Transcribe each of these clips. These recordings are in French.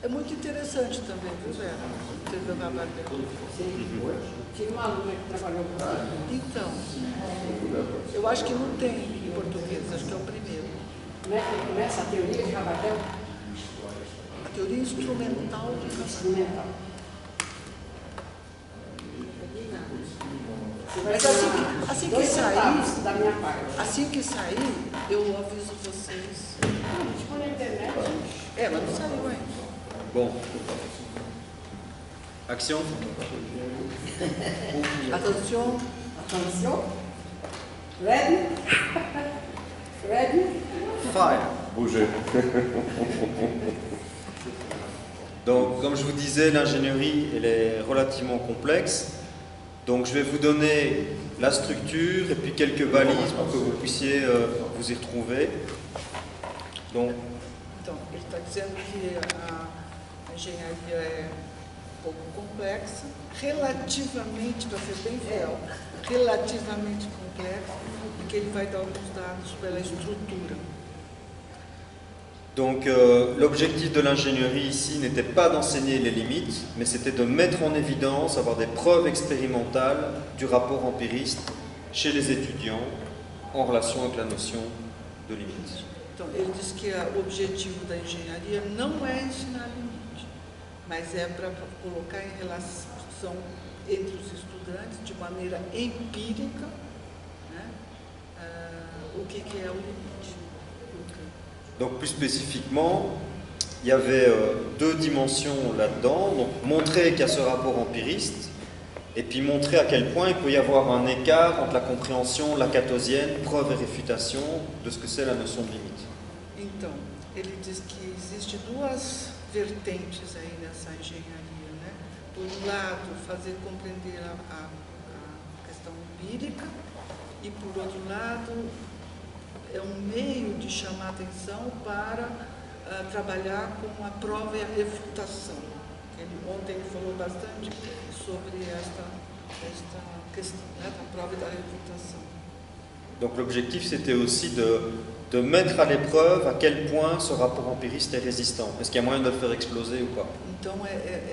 É muito interessante também, viu, Vera? Escrever o trabalho dela. Tinha uma aluna que trabalhou com Então, eu acho que não tem em português, acho que é o primeiro. Começa a teoria de Rabatel? A teoria instrumental de Rabatel. Instrumental. Mas assim que sair, da minha parte. assim que sair, eu aviso vocês. Tipo na internet. É, mas não saiu ainda. Bon. Action. Attention. Attention. Ready? Ready? Fire. Bouger. Donc, comme je vous disais, l'ingénierie, elle est relativement complexe. Donc, je vais vous donner la structure et puis quelques balises pour que vous puissiez vous y retrouver. Donc, Então, ele está dizendo que a engenharia é um pouco complexa, relativamente, para ser bem fiel, relativamente complexa, e que ele vai dar alguns dados pela estrutura. Donc l'objectif de l'ingénierie ici n'était pas d'enseigner les limites, mais c'était de mettre en évidence, avoir des preuves expérimentales du rapport empiriste chez les étudiants en relation avec la notion de limite. Então, ele diz que o objetivo da engenharia não é ensinar limite, mas é para colocar em relação entre os estudantes, de maneira empírica, né, o que é o limite. Donc plus spécifiquement, il y avait deux dimensions là-dedans. Donc montrer qu'il y a ce rapport empiriste, et puis montrer à quel point il peut y avoir un écart entre la compréhension lacatosienne, preuve et réfutation, de ce que c'est la notion de limite. Então, ele diz que existe duas vertentes aí nessa engenharia, né? Por um lado, fazer compreender a questão empírica, e por outro lado, é um meio de chamar atenção para trabalhar com a prova e a refutação. Ontem ele falou bastante sobre esta questão, né, da prova e da refutação. Donc l'objectif c'était aussi de mettre à l'épreuve à quel point ce rapport empiriste est résistant. Est-ce qu'il y a moyen de le faire exploser ou pas? Então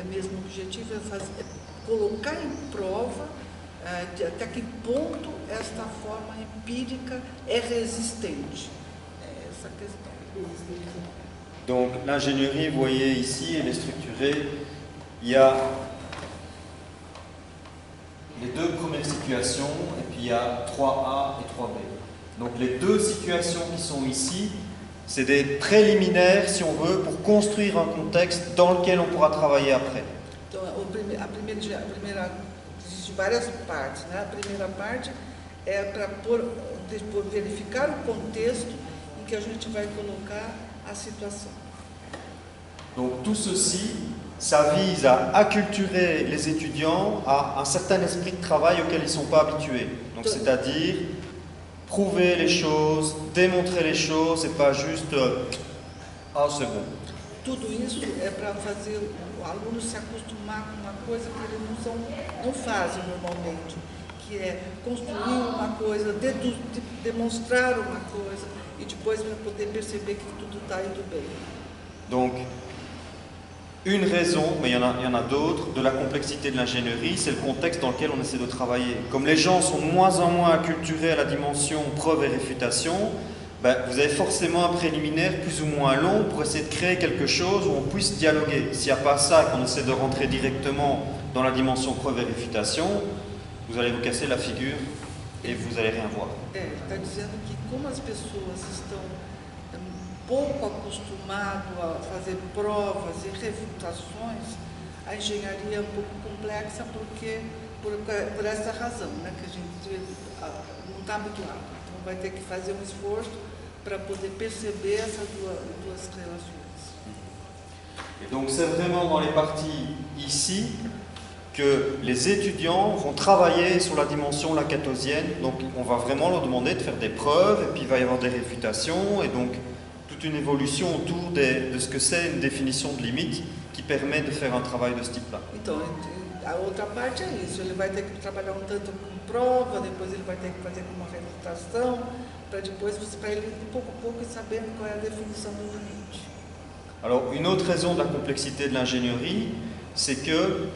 mesmo o objetivo é colocar em prova até que ponto esta forma empírica é resistente. É essa questão. Donc l'ingénierie, vous voyez ici, elle est structurée. Il y a les deux premières situations et puis il y a 3A et 3B. Donc les deux situations qui sont ici, c'est des préliminaires, si on veut, pour construire un contexte dans lequel on pourra travailler après. Então, a primeira existe várias partes, né? A primeira parte é para verificar o contexto em que a gente vai colocar a situação. Donc tout ceci, ça vise à acculturer les étudiants à un certain esprit de travail auquel ils ne sont pas habitués. Donc c'est-à-dire prouver les choses, démontrer les choses, et pas juste ah c'est bon. Tudo isso é para fazer o aluno se acostumar com uma coisa que eles não fazem normalmente, que é construir uma coisa, demonstrar uma coisa e depois para poder perceber que tudo está indo bem. Donc, une raison, mais il y en a d'autres, de la complexité de l'ingénierie, c'est le contexte dans lequel on essaie de travailler. Comme les gens sont de moins en moins acculturés à la dimension preuve et réfutation, ben, vous avez forcément un préliminaire plus ou moins long pour essayer de créer quelque chose où on puisse dialoguer. S'il n'y a pas ça, qu'on essaie de rentrer directement dans la dimension preuve et réfutation, vous allez vous casser la figure et vous allez rien voir. Ele está dizendo que como as pessoas estão pouco acostumadas a fazer provas e refutações, a engenharia é um pouco complexa por essa razão, né, que a gente não está habituado. Então vai ter que fazer um esforço para poder perceber essas duas relações. Et donc c'est vraiment dans les parties ici que les étudiants vont travailler sur la dimension lacatosienne. Donc on va vraiment leur demander de faire des preuves et puis il va y avoir des réfutations et donc toute une évolution autour de ce que c'est une définition de limite qui permet de faire un travail de ce type-là. Então, a outra parte é isso, ele vai ter que trabalhar um tanto com prova, depois ele vai ter que fazer com uma refutação, para depois, para ele ir pouco a pouco sabendo qual é a definição do limite. Alors, une autre raison de la complexité de l'ingénierie, c'est que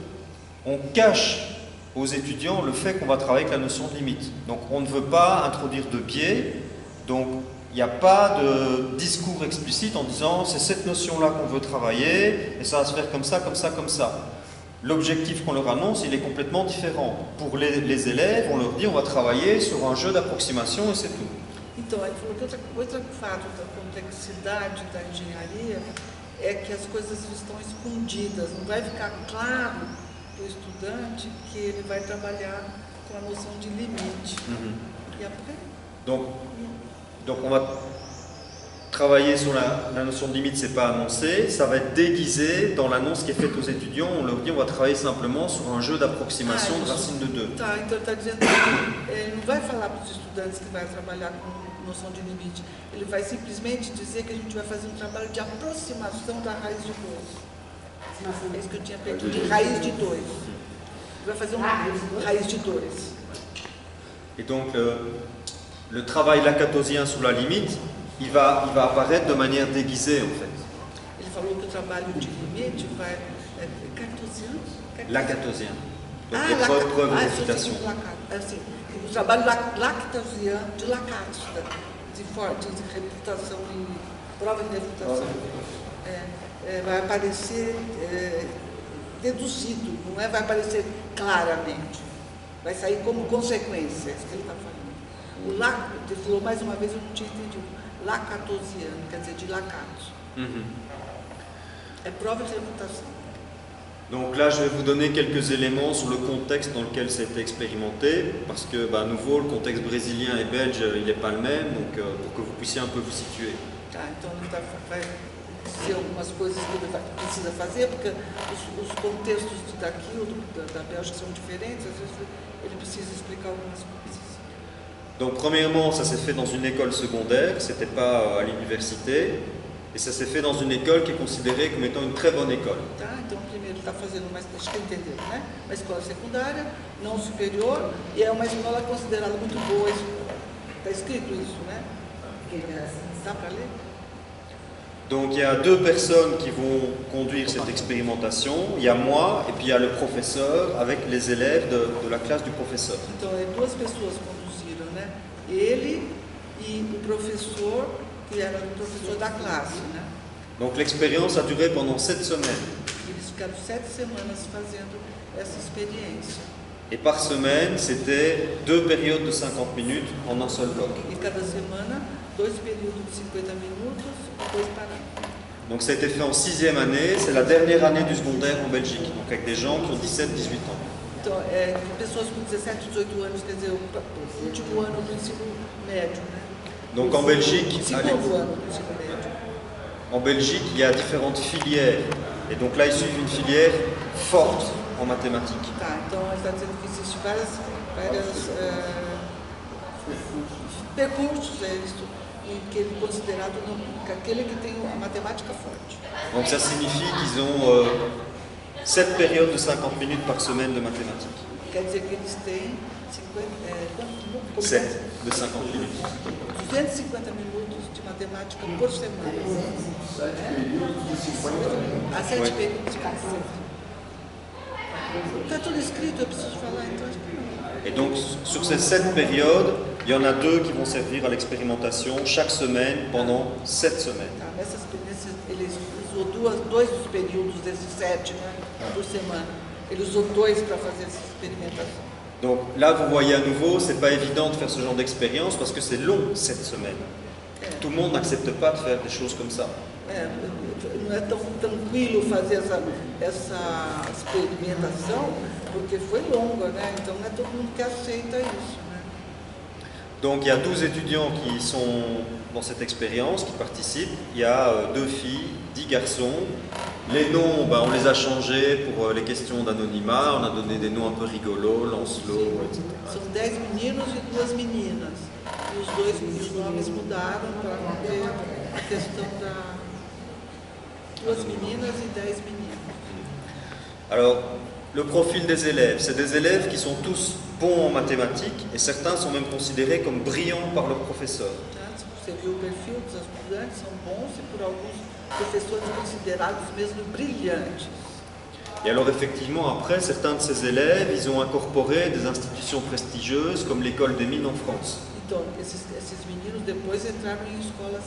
on cache aux étudiants le fait qu'on va travailler avec la notion de limite. Donc, on ne veut pas introduire de biais, donc il n'y a pas de discours explicite en disant c'est cette notion-là qu'on veut travailler et ça va se faire comme ça, comme ça, comme ça. L'objectif qu'on leur annonce, il est complètement différent. Pour les élèves, on leur dit on va travailler sur un jeu d'approximation et c'est tout. Então, ele falou que outro fato da complexidade da engenharia é que as coisas estão escondidas. Não vai ficar claro para o estudante que ele vai trabalhar com a noção de limite. E après? Donc on va travailler sur la notion de limite, c'est pas annoncé, ça va être déguisé dans l'annonce qui est faite aux étudiants. On leur dit on va travailler simplement sur un jeu d'approximation de racine de 2. Tá, então está dizendo que ele não vai falar para os estudantes que vai trabalhar com noção de limite. Ele vai simplesmente dizer que a gente vai fazer um trabalho de aproximação da raiz de 2. É isso que eu tinha pedido, de raiz de 2. Vai fazer uma raiz de 2. Et donc le travail lacatosien sur la limite, il va apparaître de manière déguisée en fait. Ele falou que o trabalho de limite vai... cartesiano? Lacatosien. Donc les preuves de réfutation. Assim, o trabalho lactasiano de Lacatos, de refutação e prova de refutação, vai aparecer deduzido, não vai aparecer claramente, vai sair como consequência, é isso que ele está falando. Ele falou mais uma vez, eu não tinha entendido, lacatosiano, quer dizer, de Lacatos. É prova de refutação. Donc là, je vais vous donner quelques éléments sur le contexte dans lequel ça a été expérimenté, parce que, à nouveau, le contexte brésilien et belge, il n'est pas le même, donc pour que vous puissiez un peu vous situer. Tá, então ele vai dizer algumas coisas que ele precisa fazer, porque os contextos daqui ou da Bélgica são diferentes, às vezes ele precisa explicar algumas coisas. Donc premièrement, ça s'est fait dans une école secondaire, ce n'était pas à l'université, et ça s'est fait dans une école qui est considérée comme étant une très bonne école. Tá, então primeiro ele está fazendo uma, acho que entendeu, né? Uma escola secundária, não superior, e é uma escola considerada muito boa. Está escrito isso, né? Dá para ler? Donc il y a deux personnes qui vont conduire cette expérimentation, il y a moi et puis il y a le professeur avec les élèves de la classe du professeur. Então, duas pessoas conduziram, né? Ele e o professor, que era o professor da classe, né? Donc l'expérience a duré pendant 7 semaines. Eles ficaram 7 semanas fazendo essa experiência. Et par semaine, c'était 2 périodes de 50 minutes en un seul bloc. E cada semana, 2 períodos de 50 minutos, 2 parágrafos. Donc ça a été fait en 6e année, c'est la dernière année du secondaire en Belgique, donc avec des gens qui ont 17-18 ans. Então, pessoas com 17, 18 anos, quer dizer, o último ano do ensino médio, né? Donc en Belgique, Segundo ano do ensino médio. en Belgique, il y a différentes filières. Et donc là, ils suivent une filière forte en mathématiques. Tá, então ele está dizendo que existem vários percursos que ele é considerado aquele que tem a matemática forte. Donc ça signifie qu'ils ont 7 périodes de 50 minutes par semaine de mathématiques. Quer dizer que eles têm 7 de 50 minutes. 250 minutos de matemática por semana. A 7 períodos de cada semana. Está tudo escrito, eu preciso falar, então acho que não. Et donc sur ces 7 périodes, il y en a 2 qui vont servir à l'expérimentation chaque semaine pendant 7 semaines. Tá, ele usou dois dos períodos desses 7, né, por semana. Ele usou 2 para fazer essa experimentação. Donc là, vous voyez à nouveau, c'est pas évident de faire ce genre d'expérience parce que c'est long, 7 semaines. Tout le monde n'accepte pas de faire des choses comme ça. Não é tão tranquilo fazer essa experimentação, porque foi longa, né? Então não é todo mundo que aceita isso, né? Donc il y a 12 étudiants qui sont dans cette expérience, qui participent. Il y a 2 filles, 10 garçons. Les noms, on les a changés pour les questions d'anonymat. On a donné des noms un peu rigolos, Lancelot, etc. São 10 meninos e 2 meninas. E os nomes mudaram para ter a questão da 2 meninas e 10 meninos. Alors, le profil des élèves, c'est des élèves qui sont tous bons en mathématiques et certains sont même considérés comme brillants par leur professeur. Tá? Você viu o perfil dos estudantes, são bons e por alguns professores considerados mesmo brilhantes. Et alors effectivement, après, certains de ces élèves, ils ont incorporé des institutions prestigieuses comme l'école des mines en France. Então, esses meninos depois entraram em escolas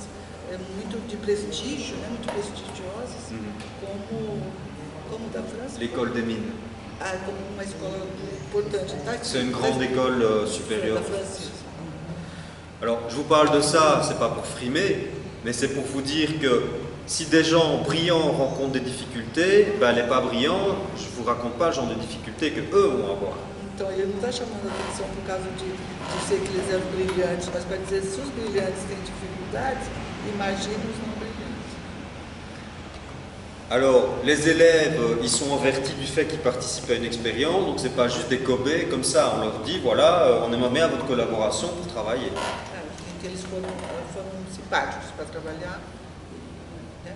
muito de prestígio, né, muito prestigiosas, como da França. L'école des mines. Ah, como uma escola importante. C'est une grande école supérieure. Da França. Alors, je vous parle de ça, c'est pas pour frimer, mais c'est pour vous dire que si des gens brillants rencontrent des difficultés, ben les pas brillants, je vous raconte pas le genre de difficultés que eux vont avoir. Então, ele não está chamando a atenção por causa de dizer que eles eram brilhantes, mas para dizer se os brilhantes têm dificuldades, imagine os não brilhantes. Alors, les élèves, ils sont avertis du fait qu'ils participent à une expérience, donc c'est pas juste des cobés comme ça, on leur dit, voilà, on aimerait bien votre collaboration pour travailler. Que eles foram simpáticos para trabalhar. Né?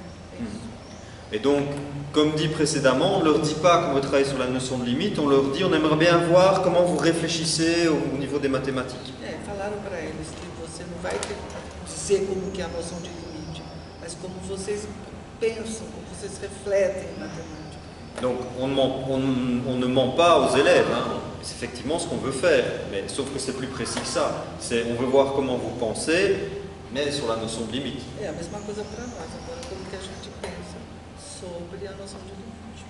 Et donc, comme dit précédemment, on ne leur dit pas qu'on veut travailler sur la notion de limite, on leur dit on aimerait bien voir comment vous réfléchissez au niveau des mathématiques. Falaram para eles que você não vai dizer como que é a noção de limite, mas como vocês pensam, como vocês refletem em matemática. Donc, on ne ment pas aux élèves, hein. C'est effectivement ce qu'on veut faire, mais sauf que c'est plus précis que ça. On veut voir comment vous pensez, mais sur la notion de limite. É a mesma coisa para nós, agora como que a gente pensa sobre a noção de limite.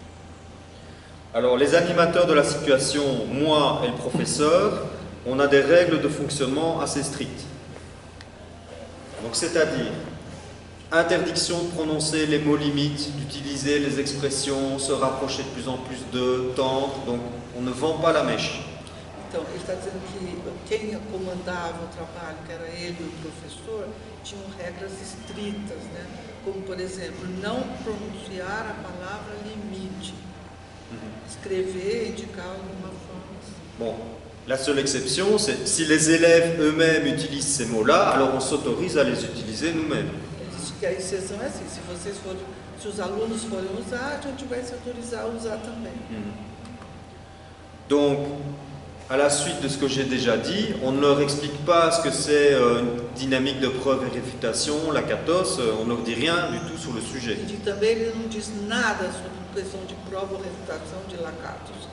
Alors, les animateurs de la situation, moi et le professeur, on a des règles de fonctionnement assez strictes. Donc, c'est-à-dire, interdiction de prononcer les mots limites, d'utiliser les expressions, se rapprocher de plus en plus de, tendre, donc on ne vend pas la mèche. Então, ele está dizendo que quem comandava o trabalho, que era ele e o professor, tinham regras estritas, né? Como, por exemplo, não pronunciar a palavra limite, escrever, indicar alguma forma. Bon, la seule exception, c'est si les élèves eux-mêmes utilisent ces mots-là, alors on s'autorise à les utiliser nous-mêmes. Ele diz que a exceção é assim, se os alunos forem usar, a gente vai se autorizar a usar também. Donc, à la suite de ce que j'ai déjà dit, on ne leur explique pas ce que c'est une dynamique de preuve et réfutation, la CATOS, on ne leur dit rien du tout sur le sujet. E também ele não diz nada sobre questão de prova ou refutação de Lakatos.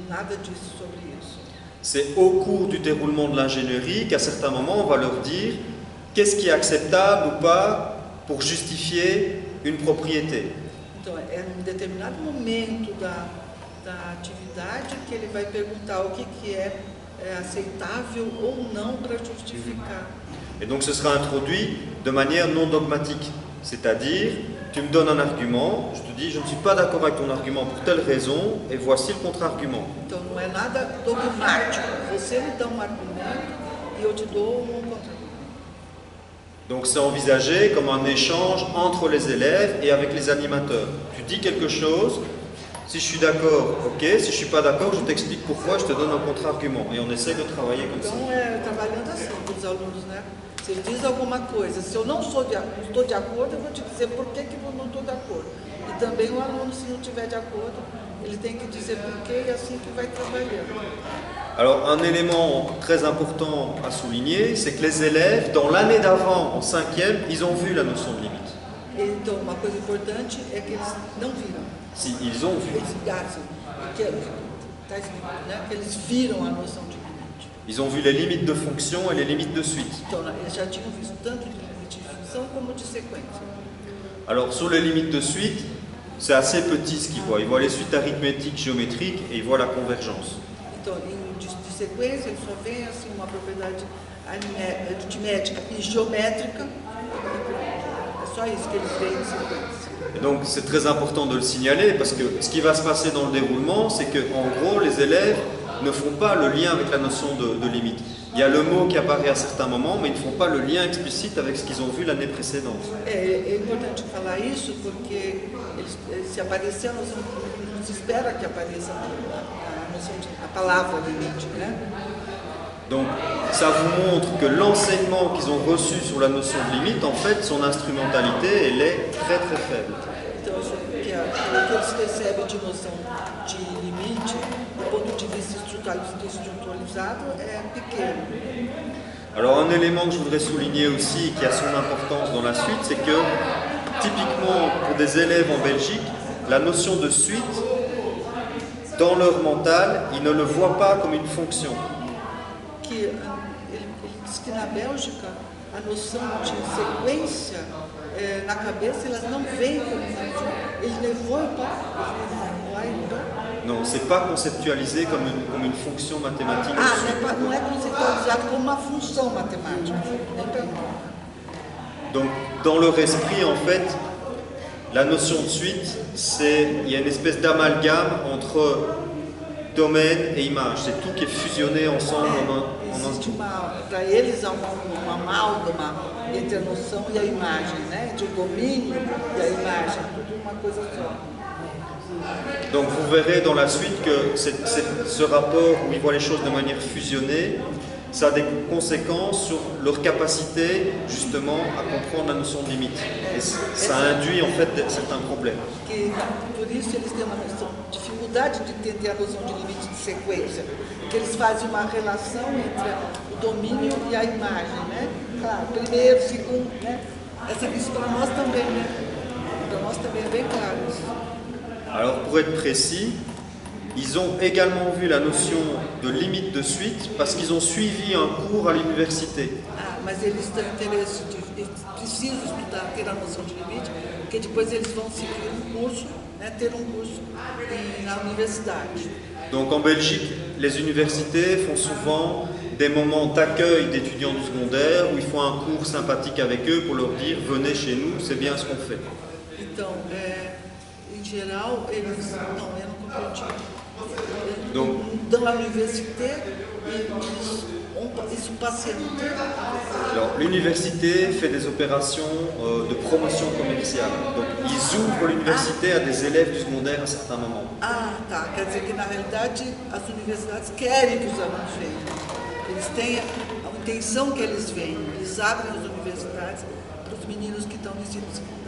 Nada disso sobre isso. C'est au cours du déroulement de l'ingénierie qu'à certains moments, on va leur dire qu'est-ce qui est acceptable ou pas pour justifier une propriété. Então, é num determinado momento da atividade que ele vai perguntar o que é aceitável ou não para justificar. Et donc ce sera introduit de manière non dogmatique, c'est-à-dire tu me donnes un argument, je te dis je ne suis pas d'accord avec ton argument pour telle raison et voici le contre-argument. Então não é nada dogmático, você me dá argumento e eu te dou contre-argument. Donc c'est envisagé comme un échange entre les élèves et avec les animateurs. Tu dis quelque chose. Si je suis d'accord, ok. Si je ne suis pas d'accord, je t'explique pourquoi, je te donne un contre-argument. Et on essaie de travailler comme ça. Então, trabalhando assim com os alunos, né? Se ele diz alguma coisa, se eu não estou de acordo, eu vou te dizer por que eu não estou de acordo. E também o aluno, se não estiver de acordo, ele tem que dizer por quê e assim que vai trabalhando. Alors, un élément très important à souligner, c'est que les élèves, dans l'année d'avant, en 5e, ils ont vu la notion de limite. Então, uma coisa importante é que eles não viram. Si, ils ont vu. Que eles viram a noção de limite. Ils ont vu les limites de fonction et les limites de suite. Então, eles já tinham visto tanto de limite de função como de sequência. Alors, sur les limites de suite, c'est assez petit ce qu'ils voient. Ils voient les suites arithmétiques, géométriques et ils voient la convergence. Então, de sequência, eles só veem assim, uma propriedade aritmética e geométrica. É só isso que eles veem em sequência. Et donc c'est très important de le signaler parce que ce qui va se passer dans le déroulement, c'est qu'en gros les élèves ne font pas le lien avec la notion de limite. Il y a le mot qui apparaît à certains moments, mais ils ne font pas le lien explicite avec ce qu'ils ont vu l'année précédente. É importante falar isso porque se aparecer a noção, não se espera que apareça a palavra limite, né? Donc ça vous montre que l'enseignement qu'ils ont reçu sur la notion de limite, en fait, son instrumentalité, elle est très très faible. Então, o que eles recebem de noção de limite, do ponto de vista estruturalizado, é pequeno. Alors un élément que je voudrais souligner aussi, qui a son importance dans la suite, c'est que typiquement pour des élèves en Belgique, la notion de suite, dans leur mental, ils ne le voient pas comme une fonction. Ele diz que na Bélgica a noção de sequência na cabeça elas não veem como eles ne voient pas, Non, c'est pas conceptualisé comme une fonction mathématique. não é conceitualizado como uma função matemática. Donc, dans leur esprit, en fait, la notion de suite, il y a une espèce d'amalgame entre domaine et image. C'est tout qui est fusionné ensemble Para eles há uma amálgama entre a noção e a imagem, né? De domínio e a imagem, tudo uma coisa só. Donc vous verrez dans la suite que ce rapport où ils voient les choses de manière fusionnée, ça a des conséquences sur leur capacité justement à comprendre la notion de limite. Et ça induit en fait certains problèmes. Por isso eles têm uma dificuldade de entender a noção de limite de sequência, que eles fazem uma relação entre o domínio e a imagem, né? Claro, primeiro, segundo, né? Isso para nós também, né? Para nós também é bem claro isso. Alors pour être précis, ils ont également vu la notion de limite de suite parce qu'ils ont suivi un cours à l'université. Mas eles têm interesse eles precisam estudar, ter a noção de limite, porque depois eles vão seguir um curso, né, ter um curso na universidade. Donc en Belgique, les universités font souvent des moments d'accueil d'étudiants du secondaire où ils font un cours sympathique avec eux pour leur dire « venez chez nous, c'est bien ce qu'on fait ». Então, em geral, eles... Não, eu não compreendi. Donc, dans l'université, ils sont patients. Alors, l'université fait des opérations de promotion commerciale. Donc, ils ouvrent l'université à des élèves du secondaire à certains moments. Tá. Quer dizer que, na realidade, as universidades querem que os alunos venham. Eles têm a intenção que eles venham. Eles abrem as universidades para os meninos que estão no ensino secundário.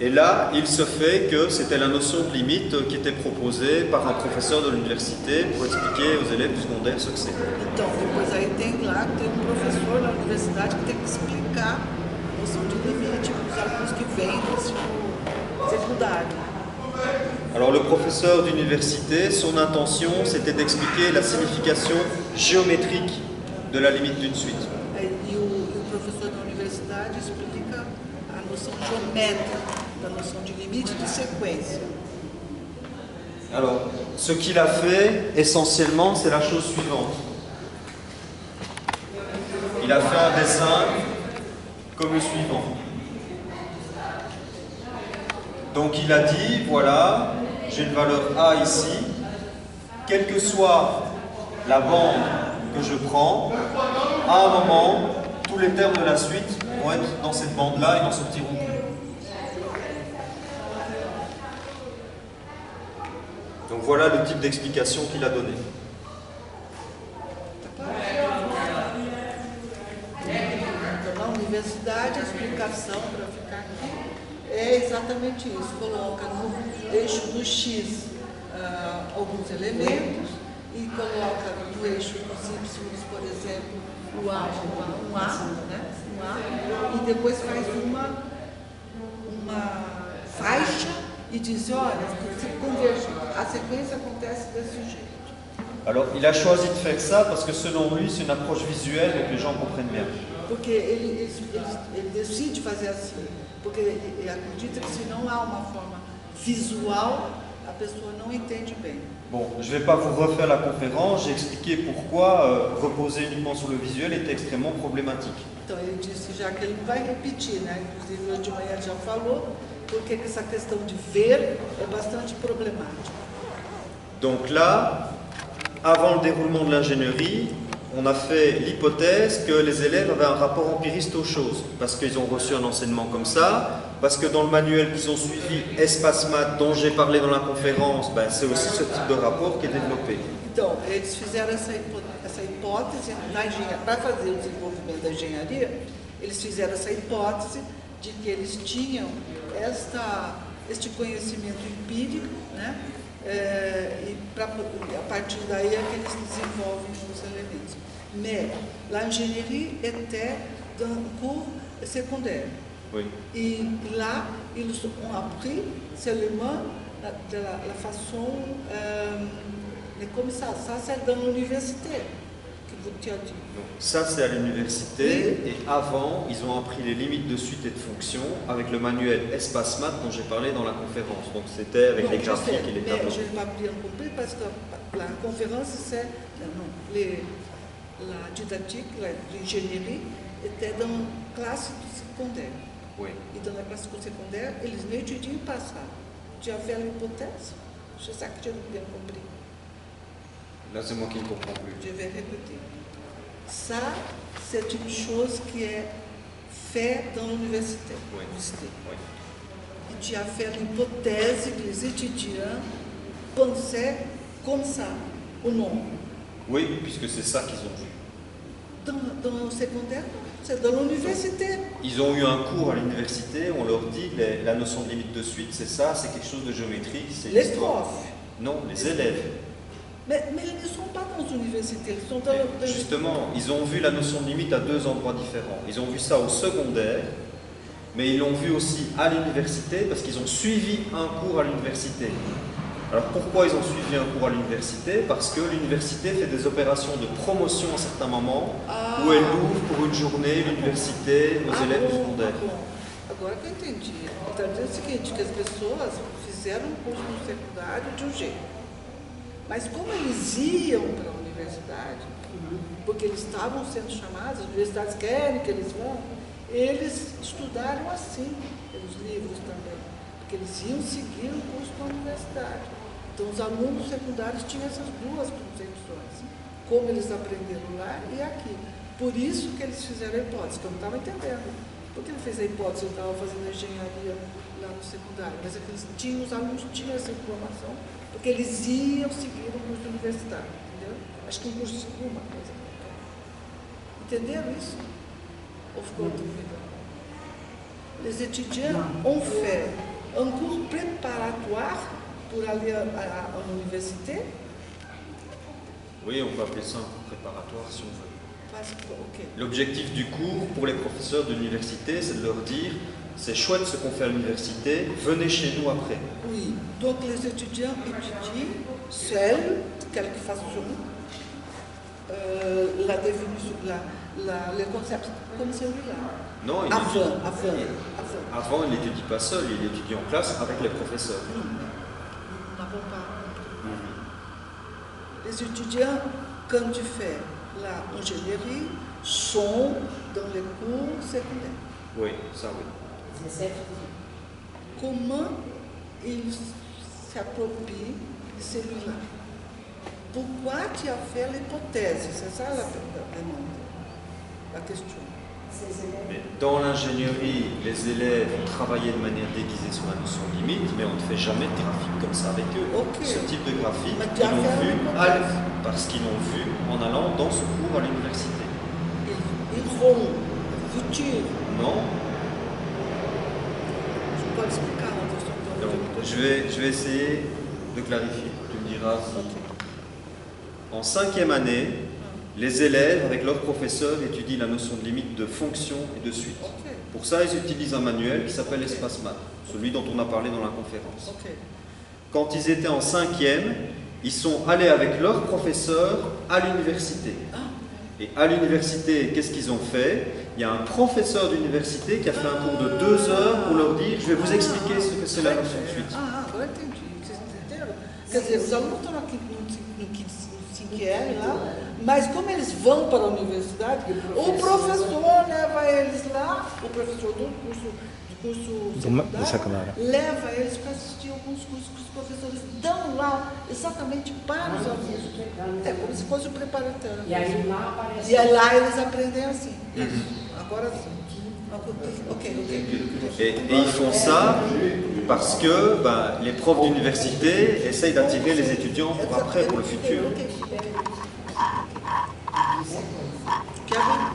Et là, il se fait que c'était la notion de limite qui était proposée par un professeur de l'université pour expliquer aux élèves du secondaire ce que c'est. Então, depois aí tem professor na universidade que tem que explicar a noção de limite para os alunos que vêm do ensino secundário. Alors le professeur d'université, son intention, c'était d'expliquer la signification géométrique de la limite d'une suite. E o professor da universidade explica a noção geométrica da noção de limite de séquência. Alors, ce qu'il a fait, essentiellement, c'est la chose suivante. Il a fait un dessin comme le suivant. Donc il a dit, voilà, j'ai une valeur A ici, quelle que soit la bande que je prends, à un moment, tous les termes de la suite vont être dans cette bande-là et n'en sortiront plus. Donc voilà le type d'explication qu'il a donné. Na universidade, a explicação para ficar aqui é exatamente isso. Coloca no eixo do X alguns elementos e coloca no eixo dos Y, por exemplo, um A, e depois faz uma faixa e diz, olha, se converge, a séquence acontece desse jeito. Alors, il a choisi de faire ça parce que selon lui, c'est une approche visuelle et que les gens comprennent bien. Porque ele decide fazer assim, porque ele acredita que se não há uma forma visual, a pessoa não entende bem. Bon, je ne vais pas vous refaire la conférence, j'ai expliqué pourquoi reposer uniquement sur le visuel était extrêmement problématique. Então ele disse já que ele vai repetir, né? Inclusive hoje de manhã já falou, porque essa questão de ver é bastante problemática. Donc là, avant le déroulement de l'ingénierie, on a fait l'hypothèse que les élèves avaient un rapport empiriste aux choses, parce qu'ils ont reçu un enseignement comme ça, parce que dans le manuel qu'ils ont suivi, Espace Maths, dont j'ai parlé dans la conférence, ben, c'est aussi ce type de rapport qui est développé. Então, eles fizeram essa hipótese na engenharia, para fazer o desenvolvimento da engenharia, eles fizeram essa hipótese de que eles tinham este conhecimento empírico, né? E a partir daí é que eles desenvolvem os elementos. Mais l'ingénierie était d'un cours secondaire. Oui. Et là, ils ont appris seulement de la façon, comme ça c'est dans l'université que vous t'y avez dit. Donc, ça, c'est à l'université, et avant, ils ont appris les limites de suite et de fonction avec le manuel Espace Math dont j'ai parlé dans la conférence. Donc, c'était avec les graphiques et les tableaux. Mais je n'ai pas bien compris parce que la conférence, c'est la didactique, l'ingénierie était dans la classe secondaire. Oui. Et dans la classe secondaire, eles n'étudient pas ça. Tu as fait l'hypothèse? C'est ça que tu as bien compris. Là, c'est moi qui ne comprends plus. Je vais répéter. Ça, c'est une chose qui est faite dans l'université. Oui. Oui. Et tu as fait l'hypothèse que les étudiants pensaient comme ça, ou non? Oui, puisque c'est ça qu'ils ont vu. Dans le secondaire, c'est dans l'université. Ils ont eu un cours à l'université, on leur dit la notion de limite de suite, c'est ça, c'est quelque chose de géométrie, c'est Les l'histoire. profs. Non, les élèves. Mais ils ne sont pas dans l'université, ils sont dans le... Justement, ils ont vu la notion de limite à deux endroits différents. Ils ont vu ça au secondaire, mais ils l'ont vu aussi à l'université parce qu'ils ont suivi un cours à l'université. Alors pourquoi ils ont suivi un cours à l'université? Parce que l'université fait des opérations de promotion à certains moments où elle ouvre pour une journée l'université aux élèves du secondaire. Agora que eu entendi. Está dizendo o seguinte, que as pessoas fizeram um curso no secundário de um jeito. Mas como eles iam para a universidade, porque eles estavam sendo chamados, as universidades querem que eles vão, eles estudaram assim, pelos livros também, porque eles iam seguir o curso na universidade. Então os alunos secundários tinham essas duas concepções, como eles aprenderam lá e aqui. Por isso que eles fizeram a hipótese, que eu não estava entendendo. Por que ele fez a hipótese? Eu estava fazendo engenharia lá no secundário, mas é que os alunos tinham essa informação, porque eles iam seguir o curso universitário, entendeu? Acho que um curso de uma coisa. Entenderam isso? Ou ficou dúvida? Les étudiants ont fait un cours préparatoire pour aller à l'université. Oui, on peut appeler ça un cours préparatoire si on veut. Okay. L'objectif du cours pour les professeurs de l'université, c'est de leur dire c'est chouette ce qu'on fait à l'université, venez chez nous après. Oui, donc les étudiants étudient seuls, de quelque façon, la définition, les concepts comme celui-là. Non, avant, il n'étudie pas seul, il étudie en classe avec les professeurs. Nous n'avons pas. Les étudiants, quand tu fais l'ingénierie, sont dans les cours secondaires. Oui, ça oui. Comment ils s'approprient celui-là? Pourquoi tu as fait l'hypothèse? C'est ça la demande, la question. Mais dans l'ingénierie, les élèves ont travaillé de manière déguisée sur la notion de limite, mais on ne fait jamais de graphique comme ça avec eux. Okay. Ce type de graphique, ils l'ont vu parce qu'ils l'ont vu en allant dans ce cours à l'université. Ils vont futur. Non. Je peux expliquer Donc, je vais essayer de clarifier. Tu me diras. Okay. En 5e année, les élèves, avec leurs professeurs, étudient la notion de limite de fonction et de suite. Okay. Pour ça, ils utilisent un manuel qui s'appelle Espace Math, celui dont on a parlé dans la conférence. Okay. Quand ils étaient en 5e, ils sont allés avec leurs professeurs à l'université. Et à l'université, qu'est-ce qu'ils ont fait? Il y a un professeur d'université qui a fait un cours de 2 heures pour leur dire « Je vais vous expliquer ce que c'est la notion de suite. » Agora entendi. Vocês entenderam? Quer dizer, os alunos estão aqui no querem lá, mas como eles vão para a universidade, o professor leva eles lá, o professor do curso secundário, leva eles para assistir alguns cursos que os professores dão lá exatamente para os alunos. É como se fosse o preparatório. E aí lá aparece. E aí lá eles aprendem assim. Agora sim. Ok. Et ils font ça parce que les profs d'université essayent d'attirer les étudiants pour après, pour le futur.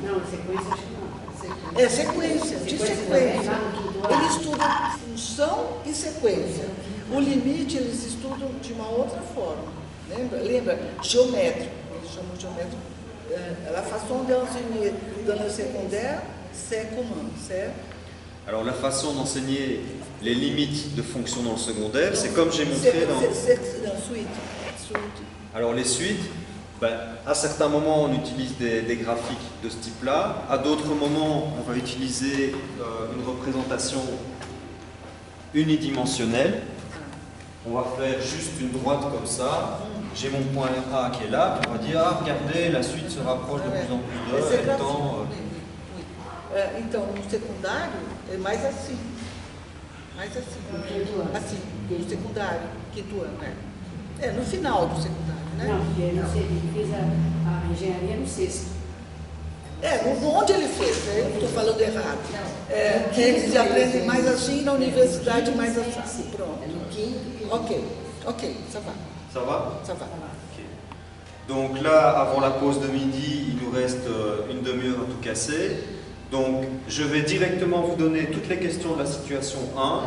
Não, sequência acho que não. É sequência, de sequência. Eles estudam função e sequência. O limite eles estudam de uma outra forma. Lembra? Geométrico. Eles chamam geométrico la façon d'enseigner dans le secondaire, c'est comment? Alors la façon d'enseigner les limites de fonction dans le secondaire, c'est comme j'ai montré dans... C'est suite. Alors les suites, à certains moments on utilise des graphiques de ce type-là, à d'autres moments on va utiliser une représentation unidimensionnelle. On va faire juste une droite comme ça, j'ai mon point A qui est là, puis on va dire, ah regardez, la suite se rapproche de plus en plus de étant... Então, no secundário, é mais assim. Assim, no secundário, quinto ano, né? No final do secundário, né? Não, porque ele fez a engenharia no sexto. Onde ele fez, né? Eu estou falando errado. Eles aprendem mais assim, na universidade mais assim. Pronto. Ok, ça va. Ça va? Ça va. Okay. Donc là, avant la pause de midi, il nous reste une demi-heure à tout casser. Donc, je vais directement vous donner toutes les questions de la situation 1.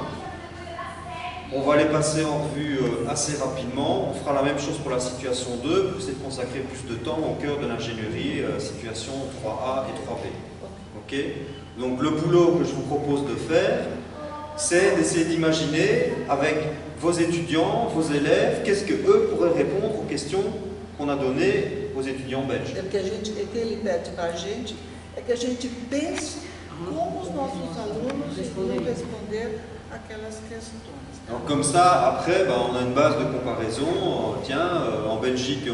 On va les passer en revue assez rapidement. On fera la même chose pour la situation 2, pour essayer de consacrer plus de temps au cœur de l'ingénierie, situation 3A et 3B. Ok? Donc, le boulot que je vous propose de faire, c'est d'essayer d'imaginer avec vos étudiants, vos élèves, qu'est-ce qu'eux pourraient répondre aux questions qu'on a données aux étudiants belges. É que a gente pense como os nossos alunos vão responder aquelas questões. Alors comme ça, après, on a une base de comparaison. Tiens, en Belgique,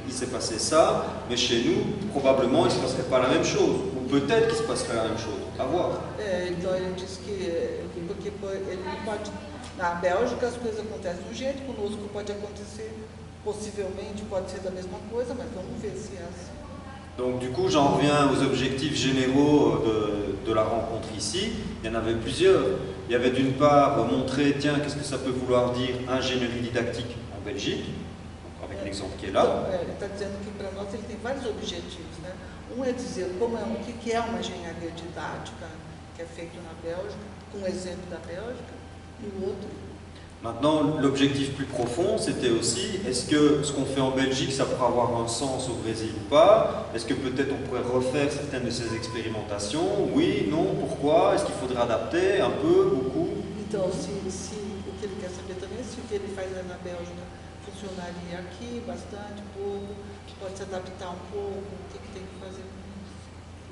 il s'est passé ça, mais chez nous, probablement, il ne se passerait pas la même chose. Ou peut-être qu'il se passerait la même chose. À voir. Então ele diz que porque ele não pode. Na Bélgica as coisas acontecem de um jeito, conosco pode acontecer, possivelmente pode ser da mesma coisa, mas vamos ver se é assim. Donc du coup, j'en reviens aux objectifs généraux de la rencontre ici. Il y en avait plusieurs. Il y avait d'une part montrer, tiens, qu'est-ce que ça peut vouloir dire ingénierie didactique en Belgique, avec l'exemple qui est là. Ele está dizendo que para nós ele tem vários objetivos, né? É dizer como o que é uma engenharia didática que é feito na Bélgica, com o exemplo da Bélgica, e o outro. Maintenant, l'objectif plus profond, c'était aussi, est-ce que ce qu'on fait en Belgique, ça pourrait avoir un sens au Brésil ou pas? Est-ce que peut-être on pourrait refaire certaines de ces expérimentations? Oui, non, pourquoi? Est-ce qu'il faudrait adapter un peu, beaucoup? Então, se o que ele quer saber também, se o que ele faz na Bélgica funcionaria aqui, bastante, pouco, pode se adaptar um pouco, o que tem que fazer com isso?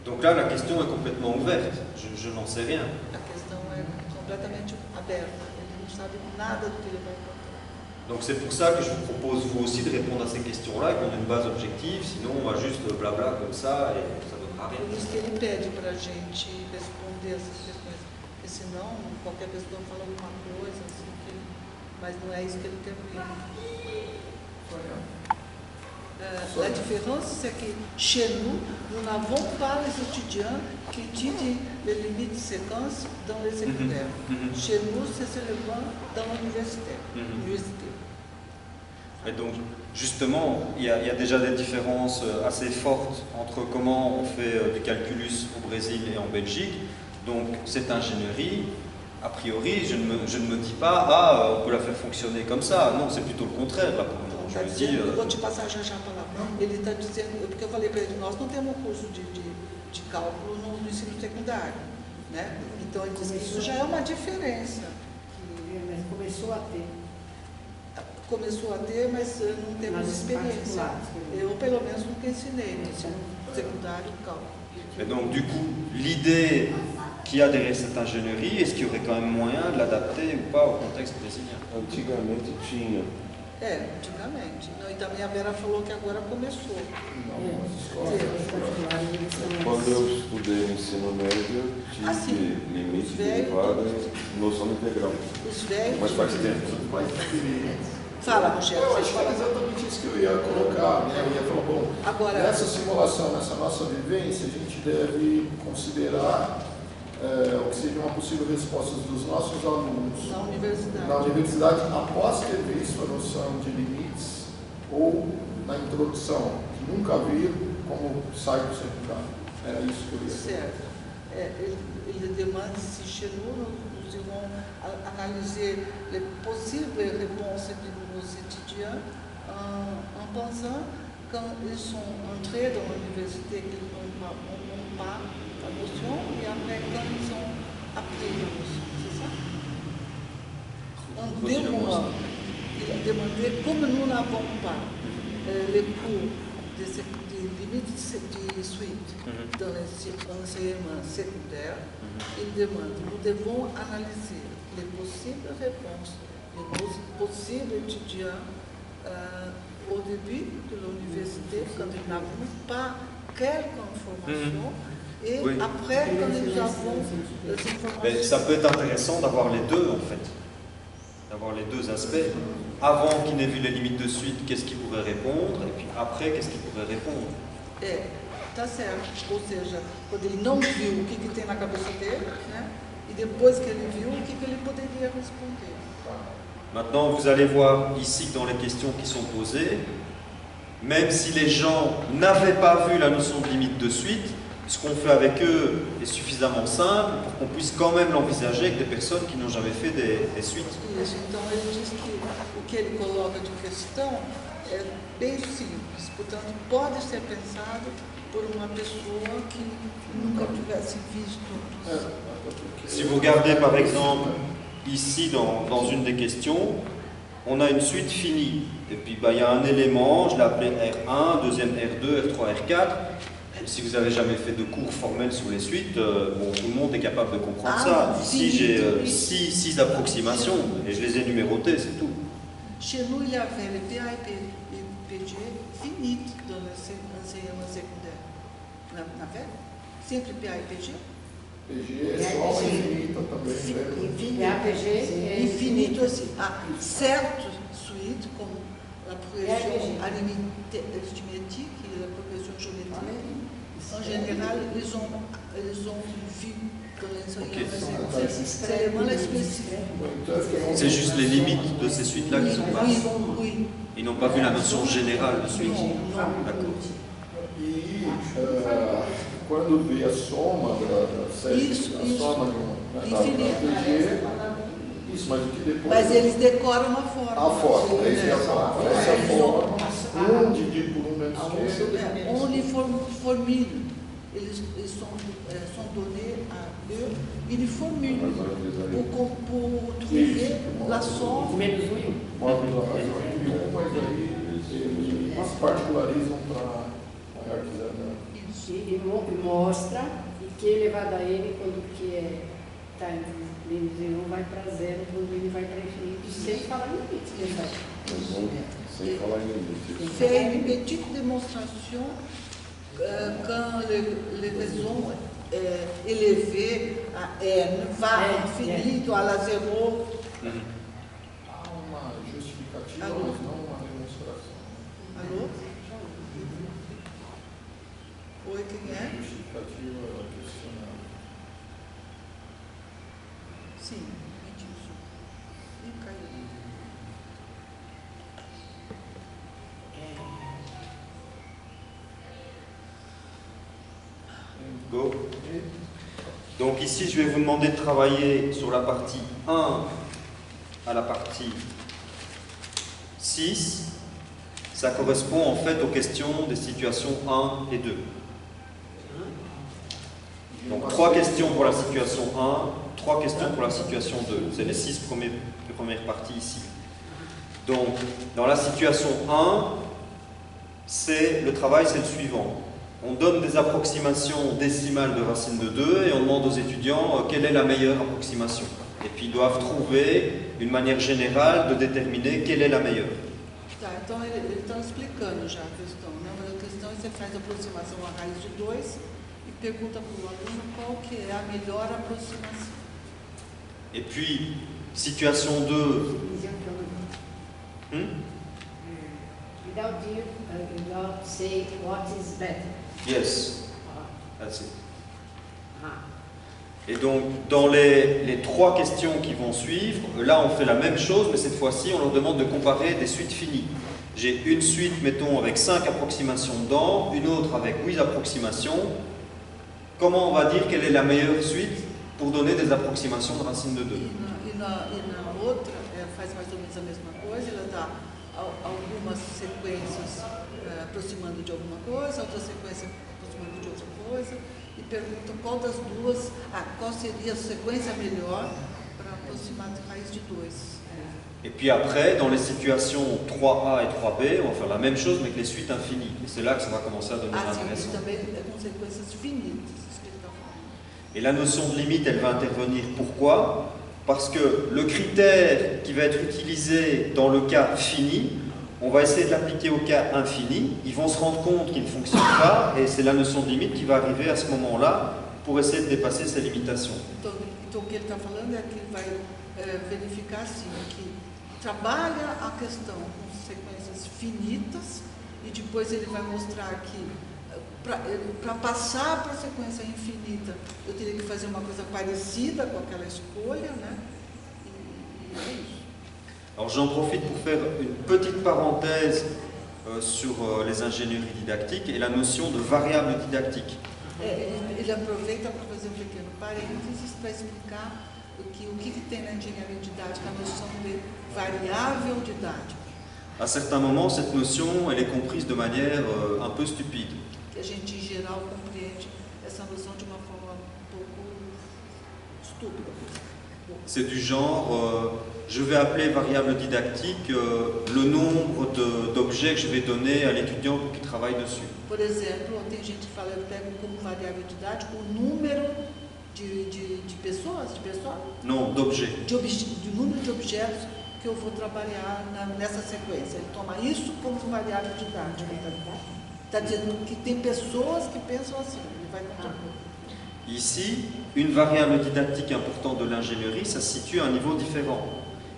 Donc là, la question est complètement ouverte, je n'en sais rien. A questão é completamente aberta. Sabe nada do que ele vai contar. Donc c'est pour ça que je vous propose vous aussi de répondre à ces questions-là et qu'on ait une base objective, sinon on va juste blabla comme ça et ça ne donnera rien. Por isso que ele pede para a gente responder essas questões, porque senão qualquer pessoa fala alguma coisa, assim, mas não é isso que ele termina. La différence, c'est que chez nous, nous n'avons pas les étudiants qui étudient les limites de séquence dans les secondaires. Chez nous, c'est seulement dans l'université. Et donc, justement, il y a déjà des différences assez fortes entre comment on fait du calculus au Brésil et en Belgique. Donc, cette ingénierie, a priori, je ne me dis pas, on peut la faire fonctionner comme ça. Non, c'est plutôt le contraire, là, pour moi. Eu vou te passar já a palavra. Ele está dizendo, porque eu falei para ele, nós não temos curso de cálculo no ensino secundário, né? Então ele diz que isso já é uma diferença. Mas começou a ter. Começou a ter, mas não temos experiência. Eu, pelo menos, nunca ensinei no ensino secundário cálculo. Et donc, du coup, l'idée qu'il y a derrière cette ingénierie, est-ce qu'il y aurait quand même moyen de l'adapter ou pas au contexte brésilien? Antigamente tinha. Antigamente. Não, e também a Vera falou que agora começou. Quando eu estudei no ensino médio, tive limite derivada e noção integral. Os velhos. Mas faz tempo. Fala, Rogério. Eu acho que é exatamente isso que eu ia colocar, né? Eu ia falar, bom, agora, nessa simulação, nessa nossa vivência, a gente deve considerar o que seria uma possível resposta dos nossos alunos na universidade após ter visto a noção de limites ou na introdução, que nunca viram como sai do secundário. Era isso que eu ia dizer. Certo. Il demande si chez nous irons analyser les possibles réponses de nos étudiants en pensant quand ils sont entrés dans l'université, qu'ils n'ont pas la notion, et après quand ils ont appris la notion, c'est ça? En 2 mois, il a demandé, comme nous n'avons pas les cours de limites de suite dans l'enseignement secondaire, il demande, nous devons analyser les possibles réponses, les possibles étudiants au début de l'université, quand nous n'avons pas quelques informations, et après, quand nous avons les informations. Mais ça peut être intéressant d'avoir les deux, en fait. D'avoir les deux aspects. Avant qu'il n'ait vu les limites de suite, qu'est-ce qu'il pourrait répondre, et puis après, qu'est-ce qu'il pourrait répondre. Tá certo. Ou seja, quando ele não viu o que tem na cabeça dele, né? E depois que ele viu, o que ele poderia responder. Maintenant, vous allez voir ici que dans les questions qui sont posées, même si les gens n'avaient pas vu la notion de limite de suite, ce qu'on fait avec eux est suffisamment simple pour qu'on puisse quand même l'envisager avec des personnes qui n'ont jamais fait des suites. Isso, então ele diz que o que ele coloca de questão é bem simples, portanto pode ser pensado por uma pessoa que nunca tivesse visto. Si vous regardez par exemple ici dans une des questions, on a une suite finie. Et puis il y a un élément, je l'ai appelé R1, deuxième R2, R3, R4. Et si vous n'avez jamais fait de cours formels sur les suites, bon, tout le monde est capable de comprendre ça. Ici j'ai 6 approximations et je les ai numérotées, c'est tout. Chez nous, il y avait le PA et PG finites dans l'enseignement secondaire. N'avait? Simple PA e PG? PG é só infinita também, né? PG Infinito aussi. Certes suites, comme la progression arithmétique et la progression géométrique, en général, ils ont vu dans l'enseignement secondaire. C'est vraiment la spécifique. C'est juste les limites de ces suites-là qui sont pas. Oui. Ils n'ont pas vu la notion générale de suite. D'accord. E quando vê a soma da série, a soma da PG, isso, mas o que depois... Mas eles decoram uma forma. A forma, é isso que eu ia falar. Essa forma, dividido por menos que... On les formule. Eles sont donnés à eux une formule pour trouver la somme. Menos Mas aí eles particularizam para hierarquizar. E mostra e que elevado a n quando que está em limite 1 vai para 0, quando ele vai para infinito, sem falar em limite. Sem falar em limite. Fait une petite démonstration quand les raisons élevées à n va à infinito, à la 0. Há uma justificativa, mas não uma demonstração. Alô? Oi, quem é? Justificativa questionável. Sim, me diz. E caiu. Go. Donc ici, je vais vous demander de travailler sur la partie 1 à la partie 6. Ça correspond en fait aux questions des situations 1 et 2. Donc 3 questions pour la situation 1, 3 questions pour la situation 2. C'est les 6 premières parties ici. Donc, dans la situation 1, le travail, c'est le suivant. On donne des approximations décimales de racine de 2 et on demande aux étudiants quelle est la meilleure approximation. Et puis ils doivent trouver une manière générale de déterminer quelle est la meilleure. Tá, então ele está explicando já a questão, né? Mas a questão é que você faz a aproximação à raiz de 2 e pergunta para o aluno qual que é a melhor aproximação. Et puis, situation 2. Without say what is better. Yes, that's it. Et donc, dans les 3 questions qui vont suivre, là on fait la même chose, mais cette fois-ci on leur demande de comparer des suites finies. J'ai une suite, mettons, avec 5 approximations dedans, une autre avec 8 approximations. Comment on va dire quelle est la meilleure suite pour donner des approximations de racine de 2? E na outra, faz mais ou menos a mesma coisa, ela dá algumas sequências aproximando de alguma coisa, outra sequência aproximando de outra coisa, e pergunta qual das duas, qual seria a sequência melhor para aproximar de raiz de 2. Et puis après, dans les situations 3A et 3B, on va faire la même chose mais avec les suites infinies. Et c'est là que ça va commencer à devenir intéressant. Também com sequências finitas, isso que ele está falando. Et la notion de limite, elle va intervenir. Pourquoi? Parce que le critère qui va être utilisé dans le cas fini, on va essayer de l'appliquer au cas infini. Ils vont se rendre compte qu'il ne fonctionne pas et c'est la notion de limite qui va arriver à ce moment-là pour essayer de dépasser ces limitations. Então o que ele está falando é que ele vai verificar assim, que trabalha a questão com sequências finitas e depois ele vai mostrar que para passar para a sequência infinita eu teria que fazer uma coisa parecida com aquela escolha, né? E é isso. Alors j'en profite pour faire une petite parenthèse sur les ingénieries didactiques et la notion de variable didactique. Ele aproveita para fazer um pequeno parênteses para explicar o que tem na engenharia didática, a noção de variável didática. À certains moments, cette notion, elle est comprise de manière un peu stupide. Que a gente, em geral, compreende essa noção de uma forma um pouco estúpida. C'est du genre, je vais appeler variable didactique le nombre d'objets que je vais donner à l'étudiant pour qu'il travaille dessus. Por exemplo, tem gente que fala, eu pego como variável didática o número de pessoas, Non, d'objets. De número de objetos que eu vou trabalhar nessa sequência. Ele toma isso como variável didática. Está dizendo que tem pessoas que pensam assim. Ele vai contar. Ici, une variable didactique importante de l'ingénierie, ça se situe à un niveau différent.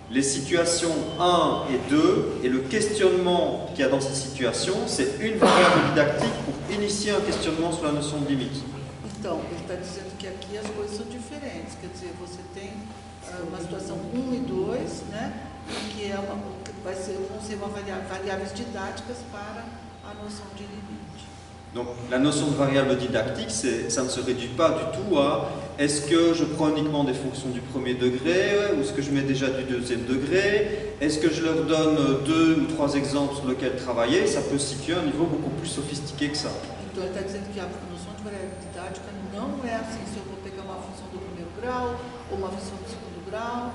Les situations 1 et 2 et le questionnement qu'il y a dans ces situations, c'est une variable didactique pour initier un questionnement sur la notion de limite. Então, ele está dizendo que aqui as coisas são diferentes. Quer dizer, você tem uma situação 1 e 2, né? Que vão ser variáveis didáticas para a noção de limite. Donc la notion de variable didactique, ça ne se réduit pas du tout à est-ce que je prends uniquement des fonctions du premier degré ou est-ce que je mets déjà du deuxième degré, est-ce que je leur donne 2 ou 3 exemples sur lesquels travailler, ça peut se situer à un niveau beaucoup plus sophistiqué que ça. Então ele está dizendo que a noção de variável didática não é assim, se eu vou pegar uma função do primeiro grau ou uma função do segundo grau,